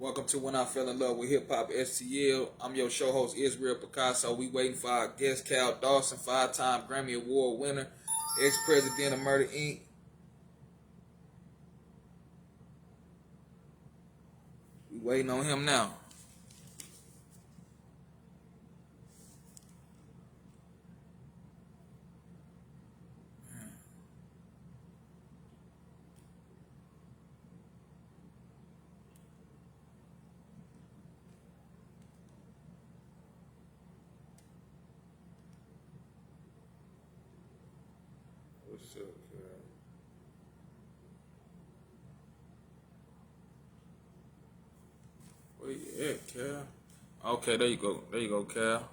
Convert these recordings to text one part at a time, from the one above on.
Welcome to When I Fell in Love with Hip Hop STL. I'm your show host Israel Picasso. We waiting for our guest Cal Dawson, five-time Grammy Award winner, ex-president of Murder Inc. We waiting on him now. What's up, Cal? Where you at, Cal? Okay, there you go. There you go, Cal.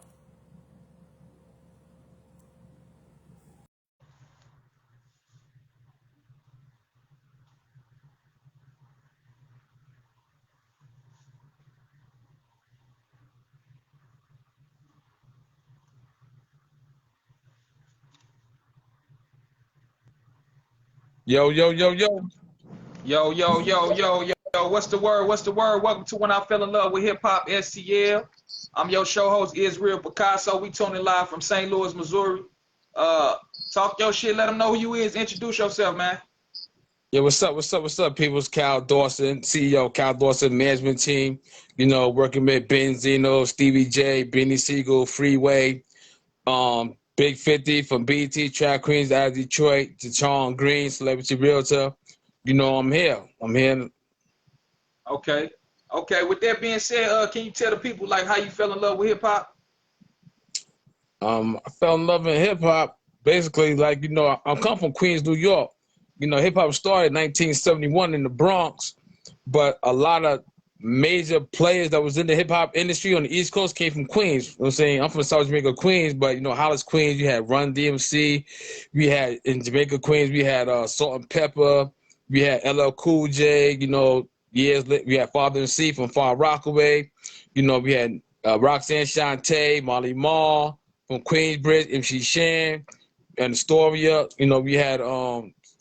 Yo, yo, yo, yo. Yo. What's the word? What's the word? Welcome to When I Fell in Love with Hip Hop STL. I'm your show host Israel Picasso. We tuning live from St. Louis, Missouri. Uh, Talk your shit. Let them know who you is. Introduce yourself, man. Yeah, what's up, people? It's Cal Dawson, CEO, Cal Dawson Management Team. Working with Ben Zeno, Stevie J, Benny Siegel, Freeway, Big 50 from BT, Track Queens out of Detroit, to Chong Green, Celebrity Realtor. I'm here. I'm here. Okay. Okay. With that being said, can you tell the people like how you fell in love with hip hop? I fell in love in hip hop. Basically, I come from Queens, New York. Hip hop started in 1971 in the Bronx, but a lot of major players that was in the hip hop industry on the East Coast came from Queens. You know what I'm saying? I'm from South Jamaica, Queens, but Hollis, Queens, you had Run DMC. We had in Jamaica, Queens, we had Salt and Pepper. We had LL Cool J. Years later, we had Father and C from Far Rockaway. We had Roxanne Shante, Molly Marr from Queensbridge, MC Shan, and Astoria. We had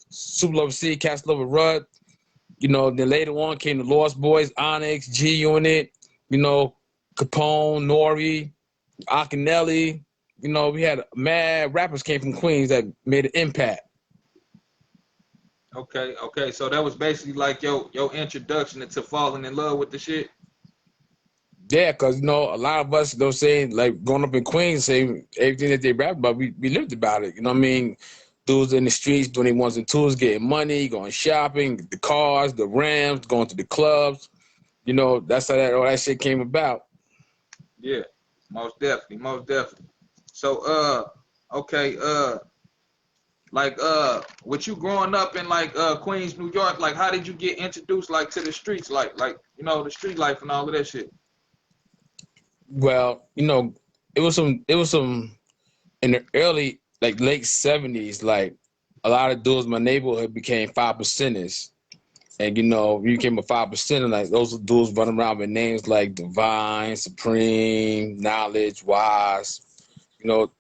Super Love C, Cast Love Rudd. Then later on came the Lost Boys, Onyx, G Unit, Capone, Nori, Akinelli. We had mad rappers came from Queens that made an impact. Okay. So that was basically like your introduction into falling in love with the shit. Yeah, because a lot of us, saying like growing up in Queens, saying everything that they rap about, we lived about it. You know what I mean? Dudes in the streets doing their ones and twos, getting money, going shopping, the cars, the Rams, going to the clubs. That's how all that shit came about. Yeah, most definitely. So okay, with you growing up in like Queens, New York, like how did you get introduced like to the streets, the street life and all of that shit? Well, it was some in the early like late '70s, like a lot of dudes in my neighborhood became 5%ers. And you became a 5%er, like those dudes running around with names like Divine, Supreme, Knowledge, Wise. You know,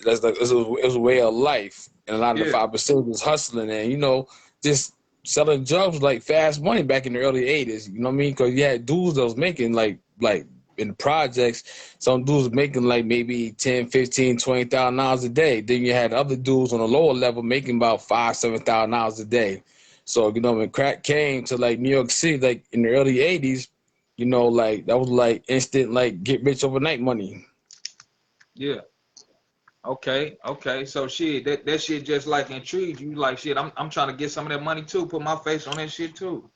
that's like it was a way of life. And a lot of the Yeah, 5% was hustling and just selling drugs like fast money back in the early '80s. You know what I mean? Because you had dudes that was making like in the projects, some dudes making like maybe 10, 15, 20,000 dollars a day. Then you had other dudes on a lower level making about 5, 7,000 dollars a day. So when crack came to like New York City, like in the early '80s, like that was like instant like get rich overnight money. yeah. Okay. So shit, that shit just like intrigued you. Like shit, I'm trying to get some of that money too. Put my face on that shit too.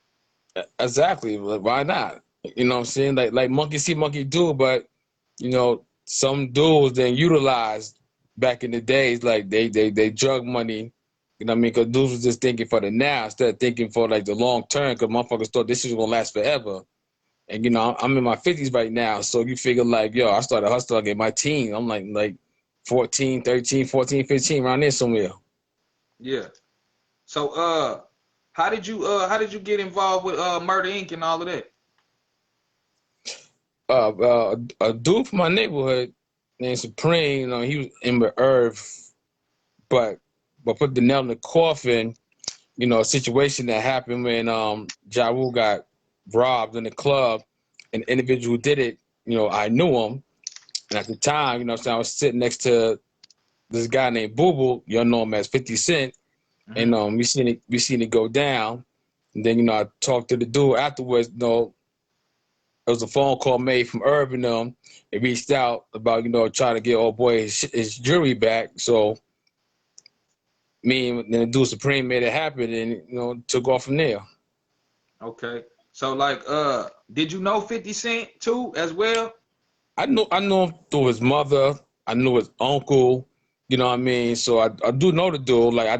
Exactly. Like, why not? You know what I'm saying? Like monkey see, monkey do, but some dudes then utilized back in the days, like they drug money. You know what I mean? Because dudes was just thinking for the now instead of thinking for like the long term. Because motherfuckers thought this shit was gonna last forever. And I'm in my 50s right now, so you figure like, yo, I started hustling at my teen. I'm like 14, 13, 14, 15, around there somewhere. Yeah. So how did you get involved with Murder Inc. and all of that? A dude from my neighborhood named Supreme, he was in the earth, but put the nail in the coffin, a situation that happened when Ja Rule got robbed in the club, and the individual who did it, you know, I knew him. And at the time, you know, so I was sitting next to this guy named Boo Boo, you all know him as 50 Cent, and we seen it go down. And then, you know, I talked to the dude afterwards. You know, there was a phone call made from Irv and them. They reached out about, you know, trying to get old boy his jewelry back. So me and the dude Supreme made it happen, and, you know, took off from there. Okay. So like, did you know 50 Cent too as well? I know him through his mother. I knew his uncle. You know what I mean? So I do know the dude. Like, I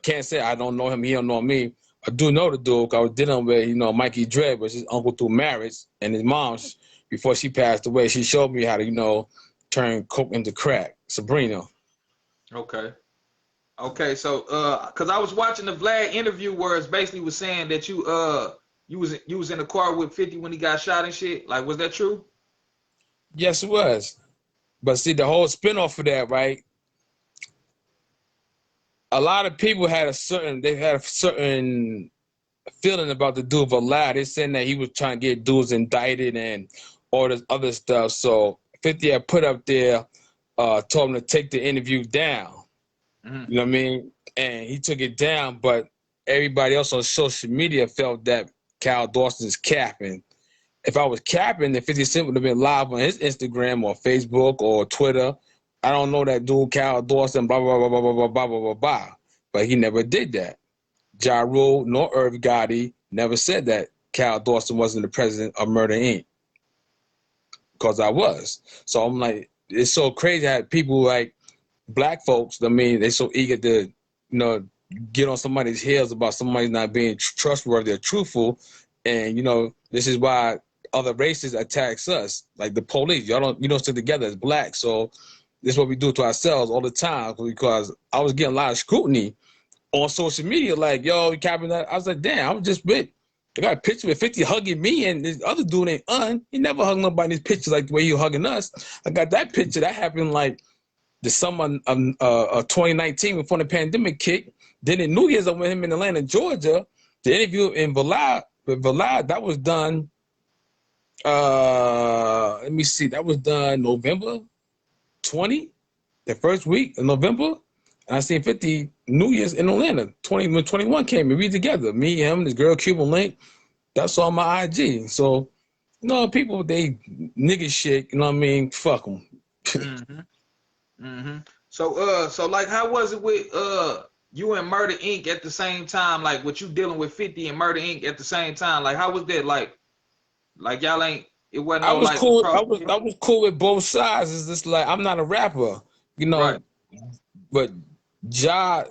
can't say I don't know him. He don't know me. I do know the dude. I was dealing with, you know, Mikey Dredd, was his uncle through marriage, and his mom, before she passed away, she showed me how to, you know, turn coke into crack. Sabrina. Okay. Okay. So, cause I was watching the Vlad interview where it's basically was saying that you was in the car with 50 when he got shot and shit. Like, was that true? Yes, it was. But see, the whole spinoff of that, right? A lot of people had a certain feeling about the dude Vlad. They're saying that he was trying to get dudes indicted and all this other stuff. So 50 had put up there, told him to take the interview down. You know what I mean? And he took it down, but everybody else on social media felt that Cal Dawson is capping. If I was capping, then 50 Cent would have been live on his Instagram or Facebook or Twitter. I don't know that dude Cal Dawson, blah, blah, blah, blah, blah, blah, blah, blah, blah, blah. But he never did that. Ja Rule nor Irv Gotti never said that Cal Dawson wasn't the president of Murder, Inc. Because I was. So I'm like, it's so crazy how people like black folks, I mean, they're so eager to, you know, get on somebody's heels about somebody not being trustworthy or truthful. And, you know, this is why other races attacks us, like the police. You don't stick together as black. So this is what we do to ourselves all the time, because I was getting a lot of scrutiny on social media, like, yo, you capping that. I was like, damn, I was just with. I got a picture with 50 hugging me, and this other dude ain't he never hugged nobody in his pictures like the way he hugging us. I got that picture. That happened like the summer of 2019 before the pandemic kicked. Then in New Year's, I met him in Atlanta, Georgia. The interview in Vlad, that was done, let me see, that was done November 20, the first week of November. And I seen 50 New Year's in Atlanta. When 21 came, we together. Me, him, this girl, Cuban Link. That's on my IG. So, you know, people, they nigga shit, you know what I mean? Fuck them. So, like, how was it with you and Murder Inc. at the same time? Like, what you dealing with 50 and Murder Inc. at the same time? Like, how was that? Like y'all ain't. It wasn't. I no, was like, cool. I was cool with both sides. It's just like, I'm not a rapper, you know. Right. But Ja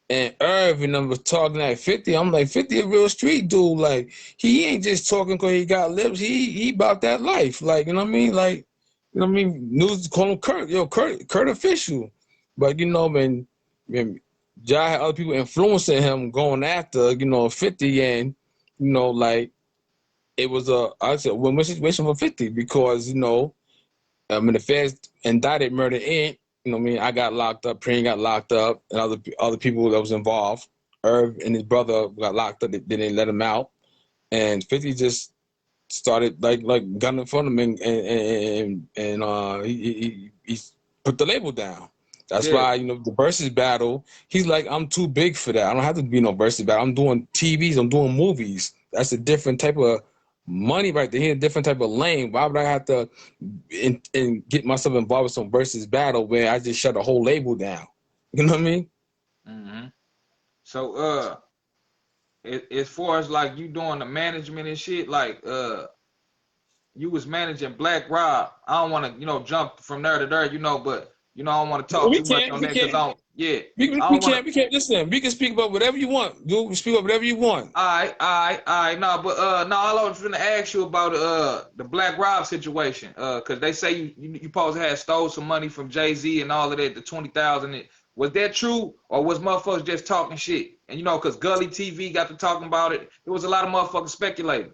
and Irv and them was talking like 50. I'm like, 50 a real street dude. Like, he ain't just talking because he got lips. He about that life. Like, you know what I mean? Like, you know what I mean? News call him Kurt. Yo, Kurt official. But, you know, when Ja had other people influencing him going after, you know, 50, and, you know, like, it was I said, win-win situation for 50, because, you know, when the feds indicted Murder Inc., you know what I mean, I got locked up, Preem got locked up, and other people that was involved. Irv and his brother got locked up. They didn't let him out. And 50 just started like gunning for him, and he put the label down. That's why, you know, the versus battle, he's like, I'm too big for that. I don't have to be no versus battle. I'm doing TVs, I'm doing movies. That's a different type of money right there. He's a different type of lane. Why would I have to and get myself involved with some versus battle where I just shut the whole label down? You know what I mean? So as far as like you doing the management and shit, like you was managing Black Rob. I don't want to, you know, jump from there to there, you know, but you know, I don't want to talk too much on that because I don't. Yeah, we can't listen. We can speak about whatever you want. You speak about whatever you want. All right. No, but no, all I was going to ask you about the Black Rob situation, because they say you supposed to have stole some money from Jay-Z and all of that, the 20,000. Was that true, or was motherfuckers just talking shit? And you know, because Gully TV got to talking about it, there was a lot of motherfuckers speculating.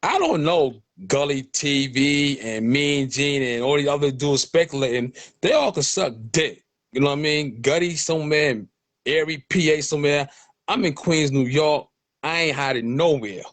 I don't know, Gully TV and Mean Gene and all these other dudes speculating. They all could suck dick. You know what I mean? Gutty somewhere, Erie, PA somewhere. I'm in Queens, New York. I ain't hiding nowhere.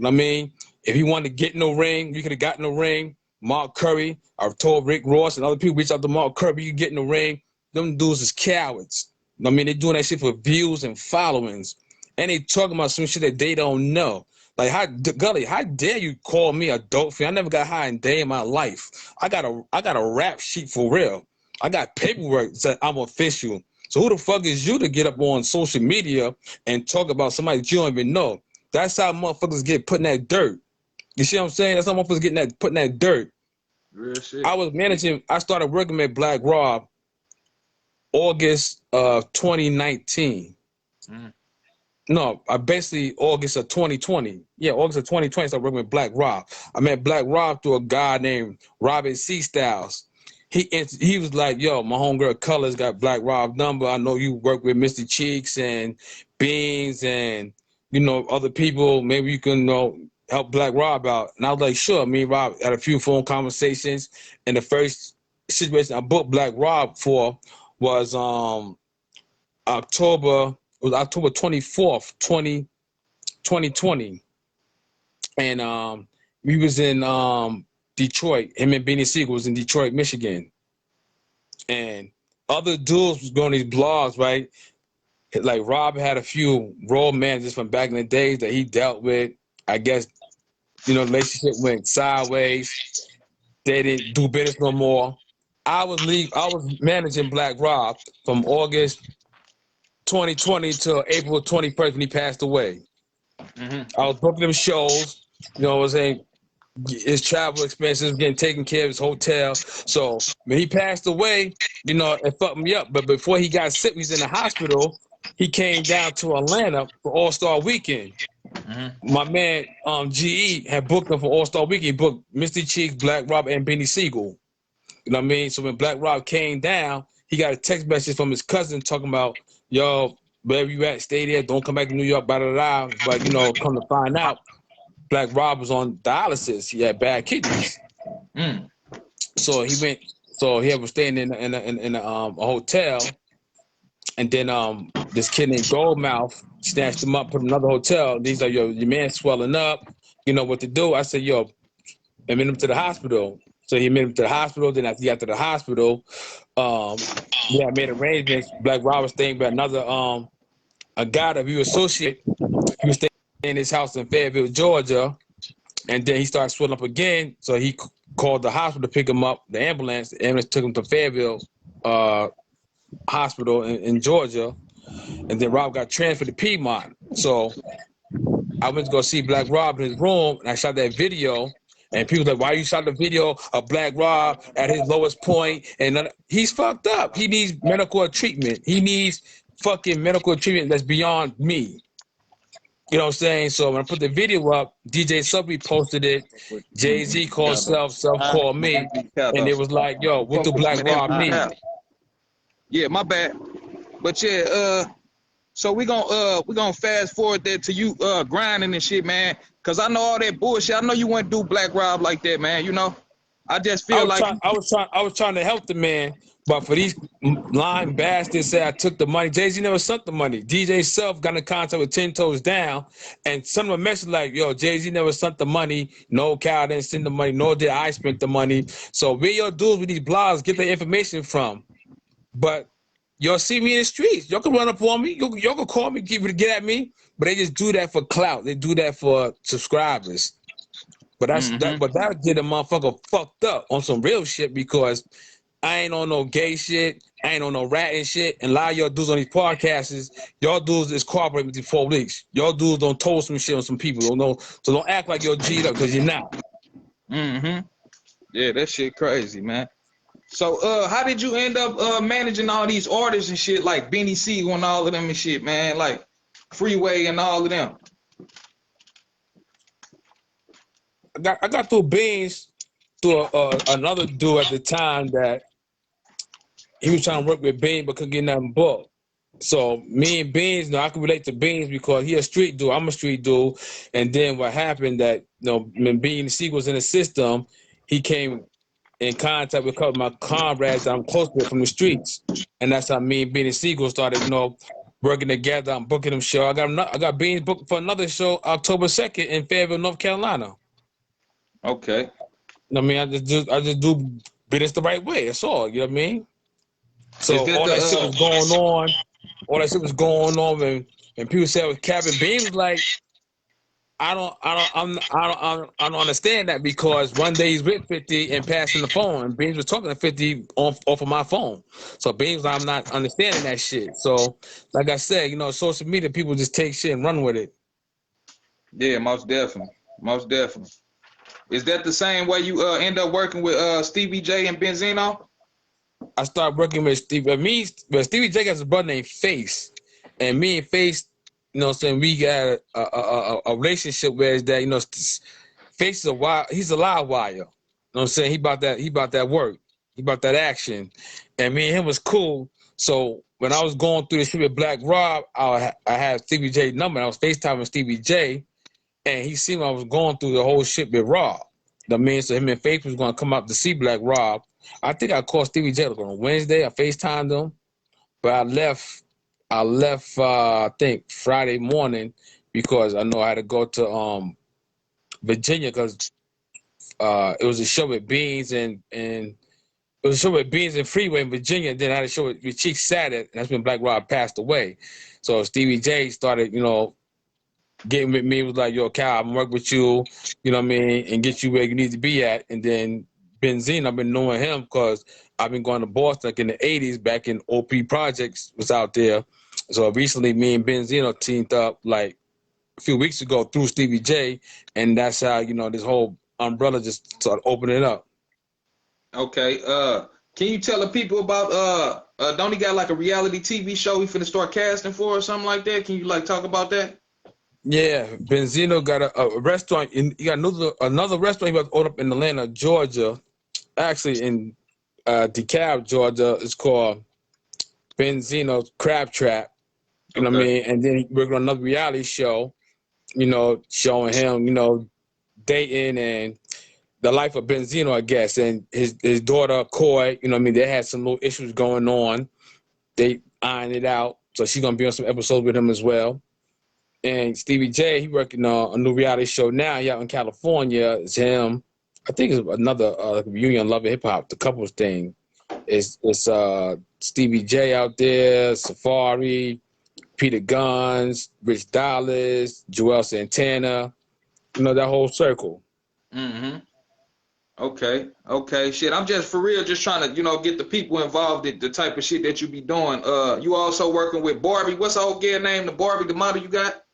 know what I mean? If he wanted to get in the ring, you could have gotten in the ring. Mark Curry, I've told Rick Ross and other people reach out to Mark Curry, you get in the ring. Them dudes is cowards. You know what I mean? They doing that shit for views and followings. And they talking about some shit that they don't know. Like, Gully, how dare you call me a dope fiend? I never got high in a day in my life. I got a rap sheet for real. I got paperwork that said I'm official. So who the fuck is you to get up on social media and talk about somebody that you don't even know? That's how motherfuckers get put in that dirt. You see what I'm saying? That's how motherfuckers getting that put in that dirt. Real shit. I started working at Black Rob August of 2019. No, basically August of 2020. Yeah, August of 2020, I started working with Black Rob. I met Black Rob through a guy named Robert C. Styles. He was like, yo, my homegirl Colors got Black Rob's number. I know you work with Mr. Cheeks and Beans and, you know, other people. Maybe you can, help Black Rob out. And I was like, sure. Me and Rob had a few phone conversations. And the first situation I booked Black Rob for was October 24th, 2020. And we was in Detroit. Him and Beanie Siegel was in Detroit, Michigan. And other dudes was going to these blogs, right? Like Rob had a few role managers from back in the days that he dealt with. I guess, you know, the relationship went sideways. They didn't do business no more. I was managing Black Rob from August 2020 to April 21st when he passed away. I was booking them shows, you know what I'm saying? His travel expenses, getting taken care of, his hotel. So when he passed away, you know, it fucked me up. But before he got sick, he was in the hospital. He came down to Atlanta for All-Star Weekend. My man GE had booked him for All-Star Weekend. He booked Mr. Cheeks, Black Rob, and Beanie Siegel. You know what I mean? So when Black Rob came down, he got a text message from his cousin talking about, yo, wherever you at, stay there. Don't come back to New York, blah, blah, blah. But, you know, come to find out, Black Rob was on dialysis. He had bad kidneys. So he was staying in a hotel. And then this kid named Goldmouth snatched him up, put him in another hotel. And he's like, yo, your man's swelling up. You know what to do? I said, yo, admit him to the hospital. So he admitted him to the hospital. Then after he got to the hospital, yeah, I made arrangements. Black Rob was staying by another a guy that we were associate. He was staying in his house in Fayetteville, Georgia. And then he started swelling up again. So he called the hospital to pick him up, the ambulance. The ambulance took him to Fayetteville Hospital in Georgia. And then Rob got transferred to Piedmont. So I went to go see Black Rob in his room, and I shot that video. And people like, why you shot the video of Black Rob at his lowest point? And he's fucked up. He needs medical treatment. He needs fucking medical treatment that's beyond me. You know what I'm saying? So when I put the video up, DJ Subby posted it. Jay-Z called Self called me. And it was like, yo, what do Black Rob need? Yeah, my bad. But yeah, so we gonna fast forward there to you grinding and shit, man. Cause I know all that bullshit. I know you wouldn't do Black Rob like that, man. You know, I just feel I was trying to help the man, but for these lying bastards say I took the money. Jay-Z never sent the money. DJ Self got in contact with 10 Toes Down, and some of them message like, yo, Jay-Z never sent the money. No, Cal didn't send the money. Nor did I spend the money. So where your dudes with these blogs get their information from? But y'all see me in the streets. Y'all can run up on me. Y'all can call me, get at me. But they just do that for clout. They do that for subscribers. But that did a motherfucker fucked up on some real shit, because I ain't on no gay shit. I ain't on no ratting shit. And a lot of y'all dudes on these podcasts, y'all dudes is cooperating with the police. Y'all dudes don't told some shit on some people. Don't know. So don't act like you're G'd up, because you're not. Yeah, that shit crazy, man. So how did you end up managing all these artists and shit, like Beanie Siegel and all of them and shit, man? Like Freeway and all of them. I got through Beans through another dude at the time that he was trying to work with Beans but couldn't get nothing booked. So me and Beans, I can relate to Beans because he a street dude, I'm a street dude. And then what happened that, when Beanie Siegel was in the system, he came in contact with a couple of my comrades that I'm close with from the streets. And that's how me and Beanie Siegel started, working together. I'm booking them show. I got Beans booked for another show October 2nd in Fayetteville, North Carolina. Okay. I mean, I just do business the right way. That's all. You know what I mean? So Is that all that shit was going on. All that shit was going on, and people said it was capping. Beans was like, I don't understand that, because one day he's with 50 and passing the phone, and Beans was talking to 50 off of my phone. So Beans, I'm not understanding that shit. So, like I said, you know, social media people just take shit and run with it. Yeah, most definitely, most definitely. Is that the same way you end up working with Stevie J and Benzino? I started working with Stevie J has a brother named Face, and me and Face, you know what I'm saying, we got a relationship where is that, you know, Face is he's a live wire. You know what I'm saying? He about that work. He about that action. And me and him was cool. So when I was going through the shit with Black Rob, I had Stevie J's number, and I was FaceTiming Stevie J, and he seen I was going through the whole shit with Rob. You know what I mean? So him and Face was gonna come up to see Black Rob. I think I called Stevie J on Wednesday. I FaceTimed him, but I left I think Friday morning, because I know I had to go to Virginia, because it was a show with Beans and it was a show with Beans and Freeway in Virginia. Then I had a show with Cheek Saturday, and that's when Black Rob passed away. So Stevie J started, you know, getting with me. Was like, yo, Cal, I'm working with you, you know what I mean, and get you where you need to be at. And then Benzino, I've been knowing him because I've been going to Boston like in the 80s, back in OP Projects was out there. So recently me and Benzino teamed up like a few weeks ago through Stevie J, and that's how, you know, this whole umbrella just started opening up. Okay. Can you tell the people about don't he got like a reality TV show he finna start casting for or something like that? Can you like talk about that? Yeah, Benzino got a restaurant. He got another restaurant he was open up in Atlanta, Georgia. Actually, in DeKalb, Georgia. It's called Benzino's Crab Trap. You know what I mean? And then he worked on another reality show, you know, showing him, you know, dating and the life of Benzino, I guess. And his daughter, Coy, you know what I mean? They had some little issues going on. They ironed it out. So she's going to be on some episodes with him as well. And Stevie J, he working on a new reality show now. He out in California. It's him. I think it's another reunion Love and Hip Hop, the couples thing. It's Stevie J out there, Safari, Peter Guns, Rich Dollars, Joel Santana. You know, that whole circle. Mm-hmm. Okay. Shit, I'm just for real, just trying to, you know, get the people involved in the type of shit that you be doing. You also working with Barbie. What's the old girl name? The Barbie, the model you got?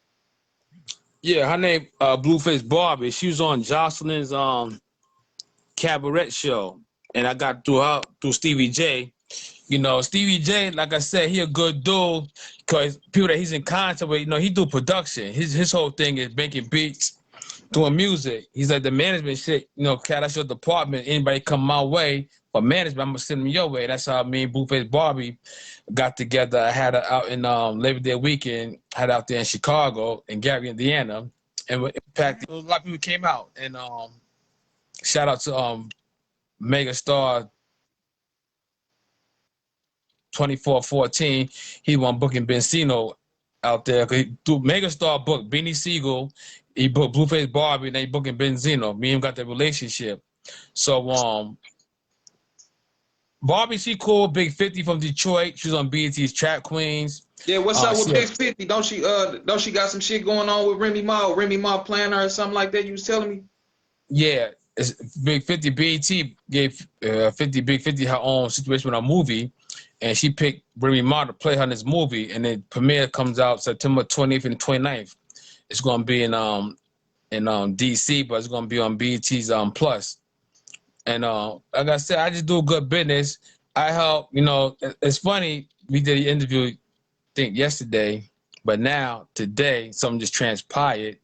Yeah, her name Blueface Barbie. She was on Jocelyn's cabaret show, and I got through Stevie J. You know, Stevie J, like I said, he a good dude, because people that he's in contact with, you know, he do production. His whole thing is making beats, doing music. He's like the management shit, you know, Cat, that's your department. Anybody come my way for management, I'm gonna send them your way. That's how me and Blueface Barbie got together. I had her out in Labor Day weekend, had out there in Chicago, in Gary, Indiana, and with Impact, a lot of people came out. And shout out to Mega Star 2414. He won booking Benzino out there. Megastar booked Beanie Siegel, he booked Blueface Barbie, and they booking Benzino. Me and him got that relationship. So Barbie, she cool. Big 50 from Detroit. She's on BET's Trap Queens. Yeah, what's up with Big 50? Don't she got some shit going on with Remy Ma? Remy Ma playing her or something like that? You was telling me. Yeah, it's Big 50. BET gave Big 50 her own situation with a movie, and she picked Remy Ma to play her in this movie, and the premiere comes out September 20th and 29th. It's gonna be in DC, but it's gonna be on BET's Plus. And like I said, I just do good business. I help. You know, it's funny. We did an interview, I think yesterday, but now today something just transpired.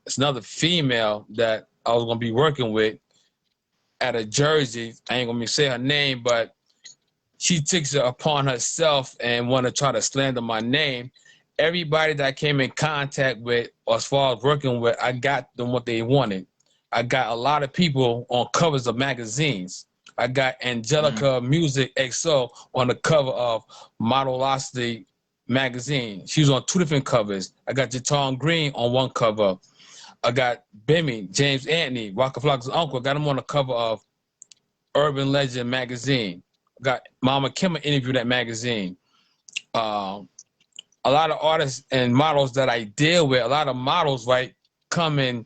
It's another female that I was gonna be working with out of Jersey. I ain't gonna say her name, but she takes it upon herself and want to try to slander my name. Everybody that I came in contact with, or as far as working with, I got them what they wanted. I got a lot of people on covers of magazines. I got Angelica Music XO on the cover of Modelosity magazine. She was on 2 different covers. I got Jaton Green on one cover. I got Bimmy, James Anthony, Waka Flocka's uncle. I got him on the cover of Urban Legend magazine. I got Mama Kimmer interviewed that magazine. A lot of artists and models that I deal with, a lot of models, right, come in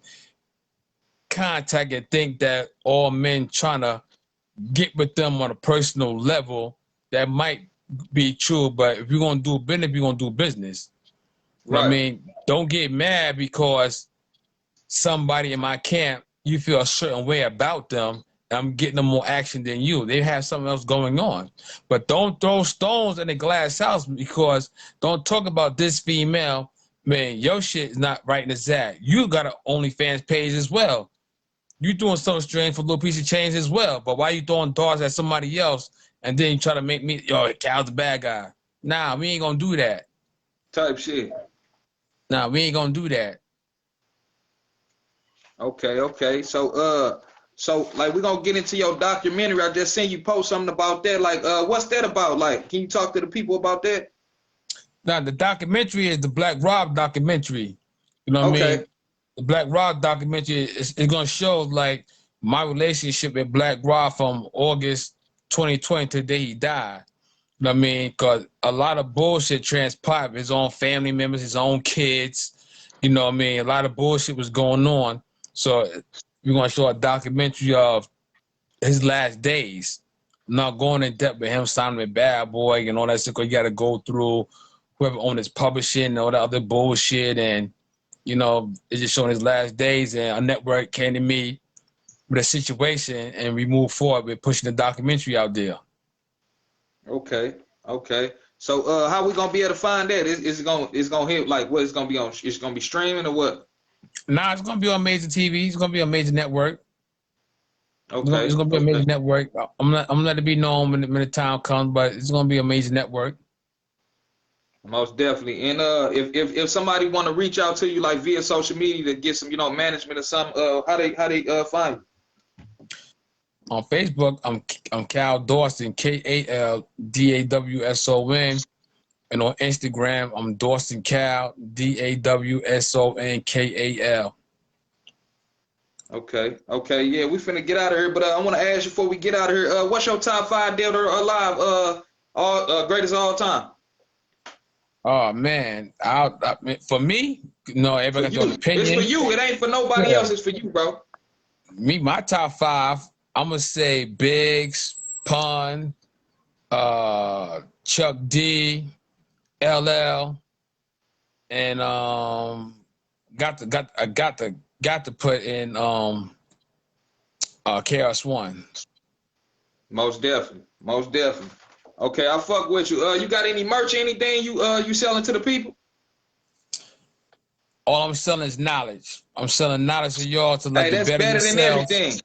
contact and think that all men trying to get with them on a personal level. That might be true, but if you're going to do business, you're going to do business. Right. I mean, don't get mad because somebody in my camp, you feel a certain way about them, and I'm getting them more action than you. They have something else going on. But don't throw stones in the glass house, because don't talk about this female. Man, your shit is not right in the zag. You got an OnlyFans page as well. You doing something strange for a little piece of change as well. But why you throwing darts at somebody else and then you try to make me, yo, Cal's the bad guy? Nah, we ain't gonna do that. Type shit. Nah, we ain't gonna do that. Okay. So like we're gonna get into your documentary. I just seen you post something about that. Like, what's that about? Like, can you talk to the people about that? Now, the documentary is the Black Rob documentary. You know what I mean? The Black Rob documentary is going to show, like, my relationship with Black Rob from August 2020 to the day he died. You know what I mean? Because a lot of bullshit transpired. His own family members, his own kids. You know what I mean? A lot of bullshit was going on. So we're going to show a documentary of his last days. I'm not going in depth with him signing with Bad Boy and all that stuff, because you got to go through whoever owned his publishing and all that other bullshit. And, you know, it's just showing his last days. And a network came to me with a situation, and we moved forward with pushing the documentary out there. Okay. So how we gonna be able to find that? Is it gonna hit, like, what it's gonna be on? It's gonna be streaming or what? Nah, it's gonna be on major TV. It's gonna be on major network. Okay. It's gonna be a major network. I'm gonna let it be known when the time comes, but it's gonna be a major network. Most definitely. And if somebody want to reach out to you, like, via social media to get some, you know, management or something, how they find you? On Facebook, I'm Cal Dawson, KALDAWSON, and on Instagram, I'm Dawson Cal, DAWSONKAL. Okay, yeah, we finna get out of here, but I want to ask you before we get out of here, what's your top 5 dead or alive, greatest of all time? Oh man, for me, no, everybody got their opinion. It's for you. It ain't for nobody else. It's for you, bro. Me, my top 5, I'm gonna say Biggs, Pun, Chuck D, LL, and I got to put in KRS-One. Most definitely. Okay, I fuck with you. You got any merch, anything you selling to the people? All I'm selling is knowledge. I'm selling knowledge to y'all to like that's better than everything.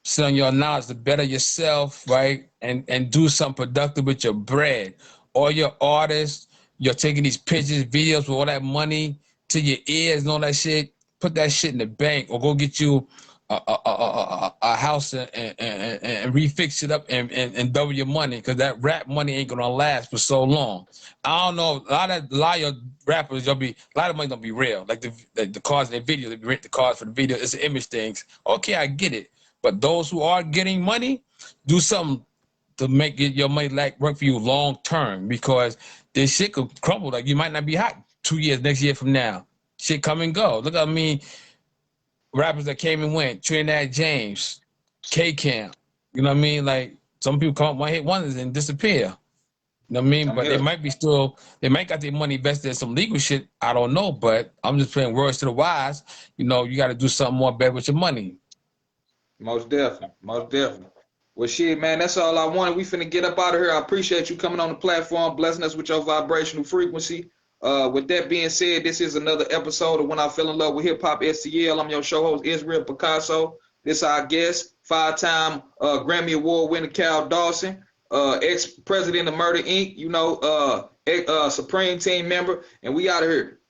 Selling your knowledge to better yourself, right? And do something productive with your bread. All your artists, you're taking these pictures, videos with all that money to your ears and all that shit. Put that shit in the bank, or go get you a house and refix it up and double your money, because that rap money ain't gonna last for so long. I don't know, a lot of your rappers, a lot of money don't be real. Like the cars in their video, they rent the cars for the video. It's the image things. Okay, I get it, but those who are getting money, do something to make your money work for you long term, because this shit could crumble. Like, you might not be hot 2 years, next year from now. Shit come and go. Look at me. Rappers that came and went, Trinidad James, K-Camp, you know what I mean? Like, some people come up one-hit wonders and disappear. You know what I mean? But they might got their money invested in some legal shit. I don't know, but I'm just playing words to the wise. You know, you got to do something more better with your money. Most definitely. Well, shit, man, that's all I wanted. We finna get up out of here. I appreciate you coming on the platform, blessing us with your vibrational frequency. With that being said, this is another episode of When I Fell in Love with Hip Hop STL. I'm your show host, Israel Picasso. This is our guest, 5-time Grammy Award winner Cal Dawson, ex-president of Murder Inc., you know, Supreme Team member, and we out of here.